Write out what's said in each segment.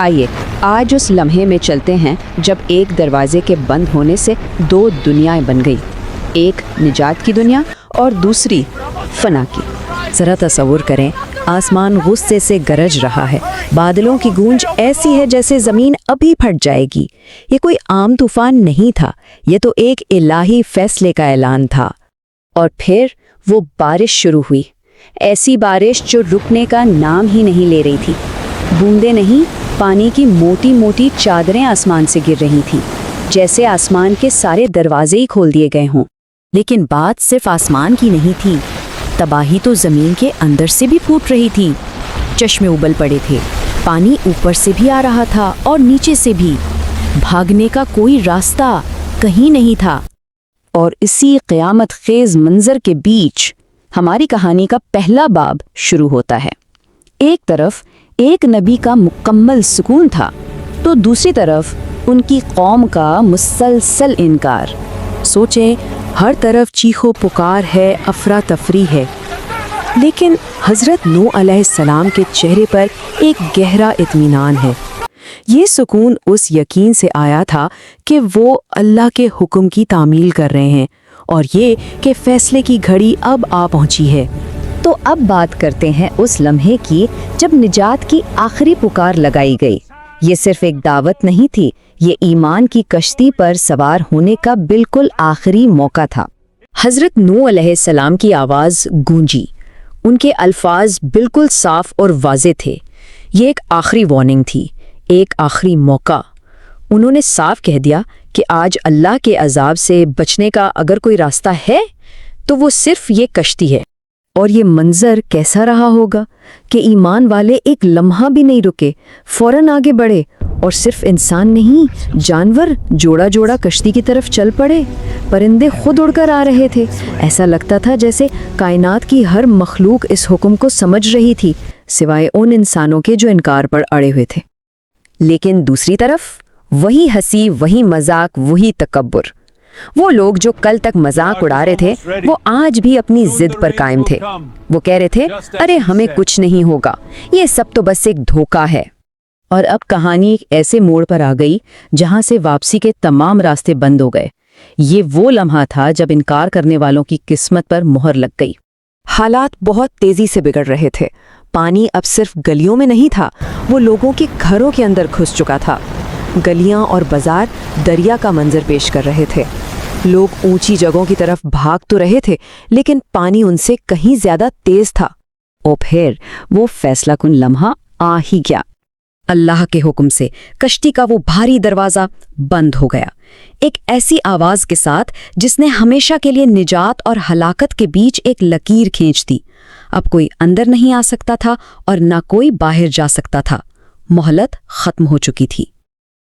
آئیے آج اس لمحے میں چلتے ہیں جب ایک دروازے کے بند ہونے سے دو دنیائیں بن گئی، ایک نجات کی دنیا اور دوسری فنا کی۔ ذرا تصور کریں، آسمان غصے سے گرج رہا ہے، بادلوں کی گونج ایسی ہے جیسے زمین ابھی پھٹ جائے گی۔ یہ کوئی عام طوفان نہیں تھا، یہ تو ایک الہی فیصلے کا اعلان تھا۔ اور پھر وہ بارش شروع ہوئی، ایسی بارش جو رکنے کا نام ہی نہیں لے رہی تھی۔ بوندیں نہیں، پانی کی موٹی موٹی چادریں آسمان سے گر رہی تھیں، جیسے آسمان کے سارے دروازے ہی کھول دیے گئے ہوں۔ لیکن بات صرف آسمان کی نہیں تھی، تباہی تو زمین کے اندر سے بھی پھوٹ رہی تھی۔ چشمے ابل پڑے تھے، پانی اوپر سے بھی آ رہا تھا اور نیچے سے بھی۔ بھاگنے کا کوئی راستہ کہیں نہیں تھا۔ اور اسی قیامت خیز منظر کے بیچ ہماری کہانی کا پہلا باب شروع ہوتا ہے۔ ایک طرف ایک نبی کا مکمل سکون تھا، تو دوسری طرف ان کی قوم کا مسلسل انکار۔ سوچیں، ہر طرف چیخو پکار ہے، افراتفری ہے، لیکن حضرت نوح علیہ السلام کے چہرے پر ایک گہرا اطمینان ہے۔ یہ سکون اس یقین سے آیا تھا کہ وہ اللہ کے حکم کی تعمیل کر رہے ہیں، اور یہ کہ فیصلے کی گھڑی اب آ پہنچی ہے۔ تو اب بات کرتے ہیں اس لمحے کی جب نجات کی آخری پکار لگائی گئی۔ یہ صرف ایک دعوت نہیں تھی، یہ ایمان کی کشتی پر سوار ہونے کا بالکل آخری موقع تھا۔ حضرت نوح علیہ السلام کی آواز گونجی، ان کے الفاظ بالکل صاف اور واضح تھے۔ یہ ایک آخری وارننگ تھی، ایک آخری موقع۔ انہوں نے صاف کہہ دیا کہ آج اللہ کے عذاب سے بچنے کا اگر کوئی راستہ ہے تو وہ صرف یہ کشتی ہے۔ اور یہ منظر کیسا رہا ہوگا کہ ایمان والے ایک لمحہ بھی نہیں رکے، فوراً آگے بڑھے، اور صرف انسان نہیں، جانور جوڑا جوڑا کشتی کی طرف چل پڑے۔ پرندے خود اڑ کر آ رہے تھے، ایسا لگتا تھا جیسے کائنات کی ہر مخلوق اس حکم کو سمجھ رہی تھی، سوائے ان انسانوں کے جو انکار پر اڑے ہوئے تھے۔ لیکن دوسری طرف وہی ہنسی، وہی مذاق، وہی تکبر۔ وہ لوگ جو کل تک مذاق اڑا رہے تھے وہ آج بھی اپنی ضد پر قائم تھے۔ وہ کہہ رہے تھے، ارے ہمیں کچھ نہیں ہوگا، یہ سب تو بس ایک دھوکہ ہے۔ اور اب کہانی ایک ایسے موڑ پر آ گئی جہاں سے واپسی کے تمام راستے بند ہو گئے۔ یہ وہ لمحہ تھا جب انکار کرنے والوں کی قسمت پر مہر لگ گئی۔ حالات بہت تیزی سے بگڑ رہے تھے۔ پانی اب صرف گلیوں میں نہیں تھا، وہ لوگوں کے گھروں کے اندر گھس چکا تھا۔ گلیاں اور بازار دریا کا منظر پیش کر رہے تھے۔ لوگ اونچی جگہوں کی طرف بھاگ تو رہے تھے، لیکن پانی ان سے کہیں زیادہ تیز تھا۔ اور پھر وہ فیصلہ کن لمحہ آ ہی گیا۔ اللہ کے حکم سے کشتی کا وہ بھاری دروازہ بند ہو گیا، ایک ایسی آواز کے ساتھ جس نے ہمیشہ کے لیے نجات اور ہلاکت کے بیچ ایک لکیر کھینچ دی۔ اب کوئی اندر نہیں آ سکتا تھا اور نہ کوئی باہر جا سکتا تھا۔ مہلت ختم ہو چکی تھی۔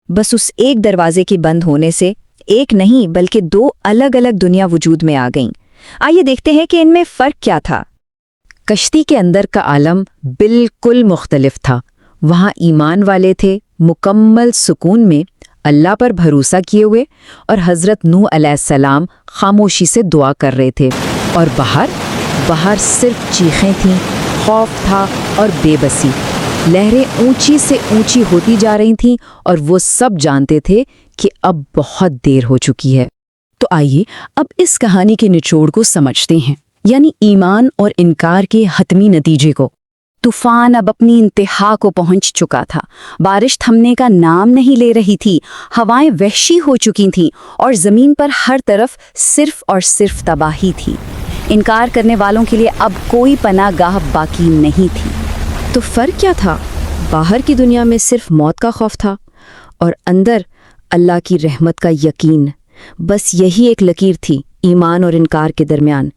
بس اس ایک دروازے کے بند ہونے سے ایک نہیں بلکہ دو الگ الگ دنیا وجود میں آ گئیں۔ آئیے دیکھتے ہیں کہ ان میں فرق کیا تھا۔ کشتی کے اندر کا عالم بالکل مختلف تھا۔ وہاں ایمان والے تھے، مکمل سکون میں، اللہ پر بھروسہ کیے ہوئے، اور حضرت نوح علیہ السلام خاموشی سے دعا کر رہے تھے۔ اور باہر صرف چیخیں تھیں، خوف تھا اور بے بسی۔ لہریں اونچی سے اونچی ہوتی جا رہی تھیں اور وہ سب جانتے تھے کہ اب بہت دیر ہو چکی ہے۔ تو آئیے اب اس کہانی کے نچوڑ کو سمجھتے ہیں، یعنی ایمان اور انکار کے حتمی نتیجے کو۔ طوفان اب اپنی انتہا کو پہنچ چکا تھا، بارش تھمنے کا نام نہیں لے رہی تھی، ہوائیں وحشی ہو چکی تھیں اور زمین پر ہر طرف صرف اور صرف تباہی تھی۔ انکار کرنے والوں کے لیے اب کوئی پناہ گاہ باقی نہیں تھی۔ تو فرق کیا تھا؟ باہر کی دنیا میں صرف موت کا خوف تھا، اور اندر اللہ کی رحمت کا یقین۔ بس یہی ایک لکیر تھی ایمان اور انکار کے درمیان،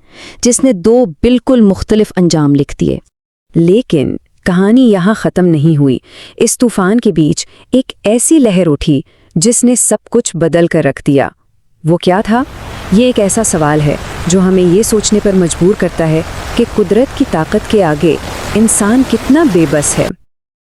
جس نے دو بالکل مختلف انجام لکھ دیے۔ لیکن کہانی یہاں ختم نہیں ہوئی۔ اس طوفان کے بیچ ایک ایسی لہر اٹھی جس نے سب کچھ بدل کر رکھ دیا۔ وہ کیا تھا؟ یہ ایک ایسا سوال ہے جو ہمیں یہ سوچنے پر مجبور کرتا ہے کہ قدرت کی طاقت کے آگے انسان کتنا بے بس ہے۔